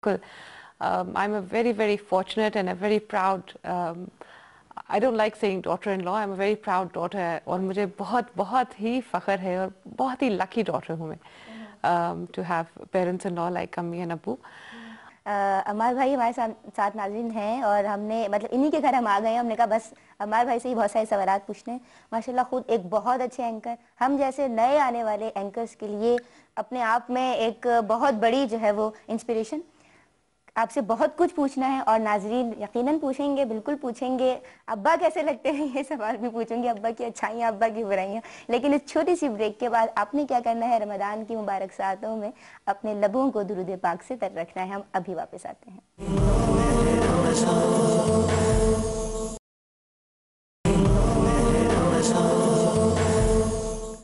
बिल्कुल। I'm a very fortunate and a very proud. I don't like saying daughter-in-law. I'm a very proud daughter और मुझे बहुत ही फख्र है और बहुत ही lucky daughter हूँ मैं to have parents-in-law like अम्मी and अब्बू। अमार भाई हमारे साथ नाज़रीन हैं और हमने मतलब इन्हीं के घर हम आ गए हैं। हमने कहा बस अमार भाई से ही बहुत सारे सवालात पूछने हैं। माशाल्लाह खुद एक बहुत अच्छे एंकर, हम जैसे नए आने वाले एंकर्स के लिए अपने आप में एक बहुत बड़ी जो है वो इंस्पिरेशन। आपसे बहुत कुछ पूछना है और नाजरीन यकीनन पूछेंगे, बिल्कुल पूछेंगे। अब्बा कैसे लगते हैं ये सवाल भी पूछेंगे, अब्बा की अच्छाइयाँ, अब्बा की बुराइयाँ। लेकिन इस छोटी सी ब्रेक के बाद आपने क्या करना है, रमज़ान की मुबारक सातों में अपने लबों को दुरूद पाक से तर रखना है। हम अभी वापस आते हैं।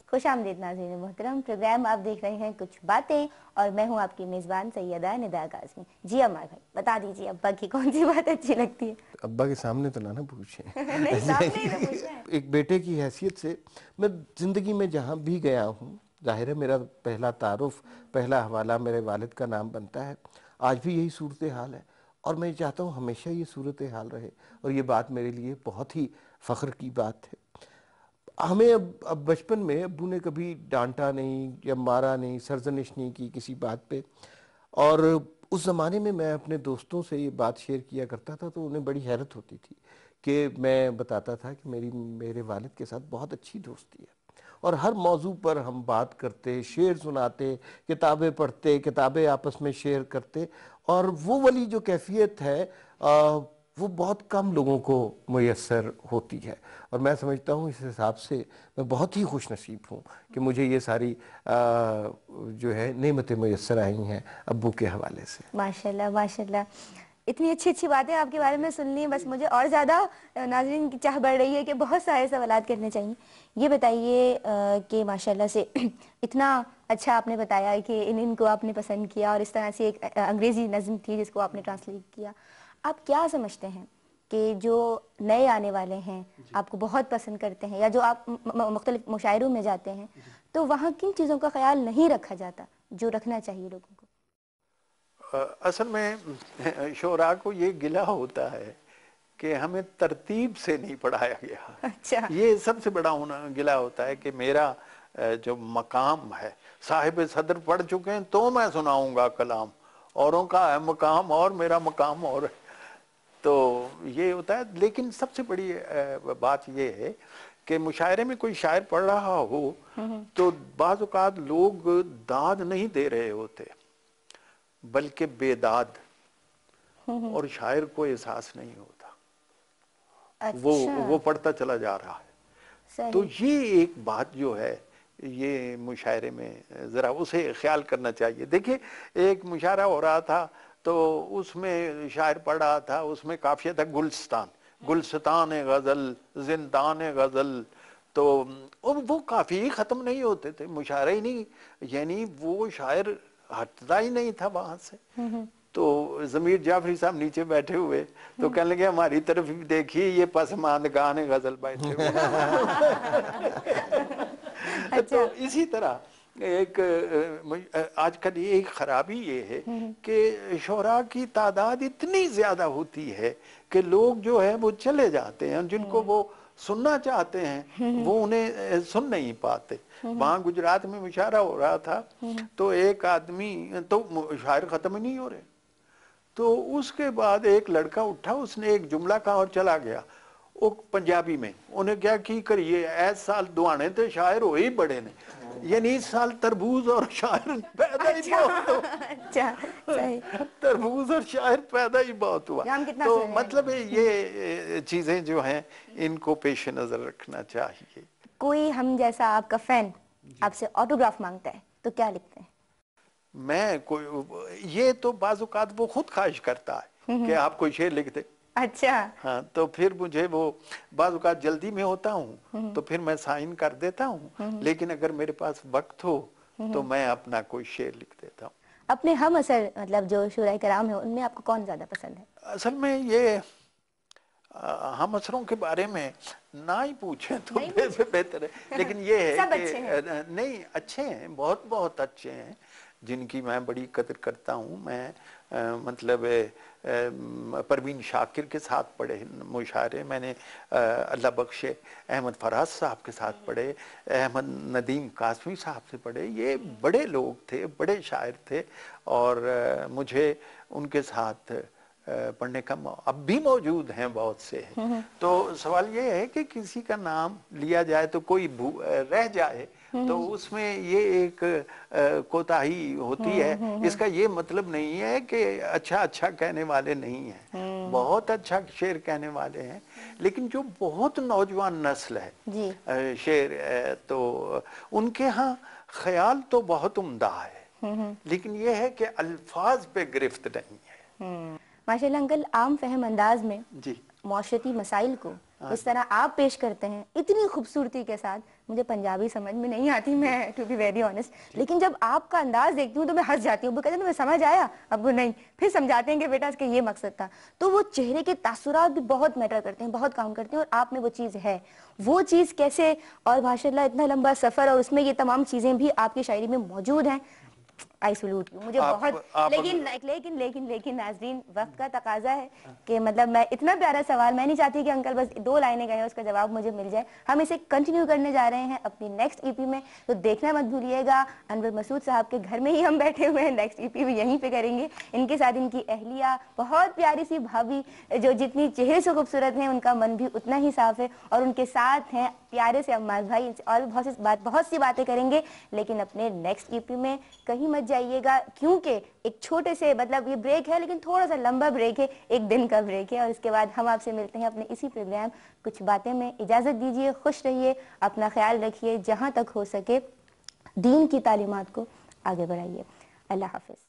खुश आमदीद नाज़रीन मोहतरम, प्रोग्राम आप देख रहे हैं कुछ बातें और मैं हूं आपकी मेज़बान सैयदा निदा काज़मी। जी अमार भाई बता दीजिए, अब्बा की कौन सी बात अच्छी लगती है? अब्बा के सामने तो ना पूछे। नहीं सामने ही तो पूछना है। एक बेटे की हैसियत से मैं ज़िंदगी में जहाँ भी गया हूँ, जाहिर है मेरा पहला तारुफ, पहला हवाला मेरे वालिद का नाम बनता है। आज भी यही सूरत हाल है और मैं चाहता हूँ हमेशा ये सूरत हाल रहे और ये बात मेरे लिए बहुत ही फ़ख्र की बात है। हमें अब बचपन में अब्बू ने कभी डांटा नहीं या मारा नहीं, सरजनिश नहीं की किसी बात पे। और उस ज़माने में मैं अपने दोस्तों से ये बात शेयर किया करता था तो उन्हें बड़ी हैरत होती थी कि मैं बताता था कि मेरे वालिद के साथ बहुत अच्छी दोस्ती है और हर मौजू पर हम बात करते, शेर सुनाते, किताबें पढ़ते, किताबें आपस में शेयर करते। और वो वाली जो कैफियत है वो बहुत कम लोगों को मुयस्सर होती है और मैं समझता हूँ इस हिसाब से मैं बहुत ही खुश नसीब हूँ कि मुझे ये सारी जो है नेमतें मुयस्सर आई हैं अब्बू के हवाले से। माशाल्लाह माशाल्लाह, इतनी अच्छी अच्छी बातें आपके बारे में सुन ली, बस मुझे और ज़्यादा नाज़रीन की चाह बढ़ रही है कि बहुत सारे सवालात करने चाहिए। ये बताइए कि माशाल्लाह से इतना अच्छा आपने बताया कि इनको आपने पसंद किया और इस तरह से एक अंग्रेज़ी नज़्म थी जिसको आपने ट्रांसलेट किया। आप क्या समझते हैं कि जो नए आने वाले हैं आपको बहुत पसंद करते हैं या जो आप मुख्तलिफ मुशायरों में जाते हैं तो वहाँ किन चीज़ों का ख्याल नहीं रखा जाता जो रखना चाहिए लोगों को? असल में शोरा को ये गिला होता है कि हमें तरतीब से नहीं पढ़ाया गया। अच्छा। ये सबसे बड़ा होना गिला होता है कि मेरा जो मकाम है, साहिब सदर पढ़ चुके हैं तो मैं सुनाऊंगा कलाम, औरों का है मकाम और मेरा मकाम और। तो ये होता है। लेकिन सबसे बड़ी बात ये है कि मुशायरे में कोई शायर पढ़ रहा हो तो बाज़ औक़ात लोग दाद नहीं दे रहे होते बल्कि बेदाद, और शायर को एहसास नहीं होता। अच्छा। वो पढ़ता चला जा रहा है। सही। तो ये एक बात जो है ये मुशायरे में ज़रा उसे ख्याल करना चाहिए। देखिए एक मुशायरा हो रहा था तो उसमें शायर पढ़ रहा था, उसमें काफिया था गुलस्तान, गुलस्तान गज़ल जिंदान गज़ल। तो वो काफी खत्म नहीं होते थे, मुशायरा ही नहीं, यानी वो शायर हटता ही नहीं था वहां से। तो जमीर जाफरी साहब नीचे बैठे हुए तो कहने लगे हमारी तरफ भी देखिए ये पसमानदगान गजल बैठे हुए। तो इसी तरह एक आजकल ये एक खराबी ये है कि शोरा की तादाद इतनी ज्यादा होती है कि लोग जो है वो चले जाते हैं, जिनको वो सुनना चाहते हैं वो उन्हें सुन नहीं पाते। वहां गुजरात में मुशायरा हो रहा था तो एक आदमी, तो शायर खत्म ही नहीं हो रहे, तो उसके बाद एक लड़का उठा, उसने एक जुमला कहा और चला गया वो पंजाबी में। उन्हें क्या की करिए ऐस साल दुआने थे शायर हो ही बड़े ने, यानी इस साल तरबूज और शायर पैदा ही बहुत हुआ। अच्छा सही। तरबूज और शायर पैदा ही बहुत हुआ। तो मतलब ये चीजें जो हैं इनको पेश नजर रखना चाहिए। कोई हम जैसा आपका फैन आपसे ऑटोग्राफ मांगता है तो क्या लिखते हैं? मैं कोई ये तो बाज़-औक़ात वो खुद ख्वाहिश करता है कि आप कोई शेर लिख दे। अच्छा। हाँ, तो फिर मुझे वो बाज़-औक़ात जल्दी में होता हूँ तो फिर मैं साइन कर देता हूँ, लेकिन अगर मेरे पास वक्त हो तो मैं अपना कोई शेर लिख देता हूँ। अपने हम असर मतलब जो शुराए कराम है उनमें आपको कौन ज्यादा पसंद है? असल में ये हम असरों के बारे में ना ही पूछें तो बेहतर है। लेकिन ये है कि नहीं, अच्छे हैं, बहुत बहुत अच्छे हैं। जिनकी मैं बड़ी कदर करता हूँ। मैं मतलब परवीन शाकिर के साथ पढ़े मुशायरे मैंने, अल्लाह बख्शे अहमद फराज साहब के साथ पढ़े, अहमद नदीम कासमी साहब से पढ़े। ये बड़े लोग थे, बड़े शायर थे, और मुझे उनके साथ पढ़ने का अब भी मौजूद हैं बहुत से। तो सवाल ये है कि किसी का नाम लिया जाए तो कोई रह जाए, तो उसमें ये एक कोताही होती है। इसका ये मतलब नहीं है कि अच्छा अच्छा कहने वाले नहीं हैं, बहुत अच्छा शेर कहने वाले हैं, लेकिन जो बहुत नौजवान नस्ल है शेर तो उनके यहाँ ख्याल तो बहुत उम्दा है, लेकिन ये है कि अल्फाज पे गिरफ्त नहीं है। माशाल्लाह अंकल, आम फहम अंदाज में जी मौशरती मसाइल को इस तरह आप पेश करते हैं इतनी खूबसूरती के साथ। मुझे पंजाबी समझ में नहीं आती, मैं टू बी वेरी ऑनेस्ट, लेकिन जब आपका अंदाज देखती हूँ तो मैं हंस जाती हूँ। वो कहते हैं मैं समझ आया, अब वो नहीं, फिर समझाते हैं कि बेटा इसका ये मकसद था। तो वो चेहरे के तासुरात भी बहुत मैटर करते हैं, बहुत काउंट करते हैं, और आप में वो चीज़ है। वो चीज़ कैसे, और माशाल्लाह इतना लंबा सफ़र और उसमें ये तमाम चीज़ें भी आपकी शायरी में मौजूद हैं। आई सलूट यू। मुझे बहुत लेकिन नाजरीन, वक्त का तकाजा है कि मतलब मैं इतना प्यारा सवाल, मैं नहीं चाहती कि अंकल बस 2 लाइनें कहें उसका जवाब मुझे मिल जाए। हम इसे कंटिन्यू करने जा रहे हैं अपनी नेक्स्ट ईपी में, तो देखना मत भूलिएगा। अनवर मसूद साहब के घर में ही हम बैठे हुए हैं, नेक्स्ट ईपी भी यहीं पे करेंगे। इनके साथ इनकी अहलिया, बहुत प्यारी सी भाभी जो जितनी चेहरे से खूबसूरत है उनका मन भी उतना ही साफ है, और उनके साथ हैं प्यारे से अम्माज भाई। और बहुत सी बातें करेंगे, लेकिन अपने नेक्स्ट ईपी में कहीं मत जाइएगा, क्योंकि एक छोटे से मतलब ये ब्रेक है, लेकिन थोड़ा सा लंबा ब्रेक है, 1 दिन का ब्रेक है, और इसके बाद हम आपसे मिलते हैं अपने इसी प्रोग्राम कुछ बातें में। इजाज़त दीजिए, खुश रहिए, अपना ख्याल रखिए, जहाँ तक हो सके दीन की तालीमात को आगे बढ़ाइए। अल्लाह हाफिज़।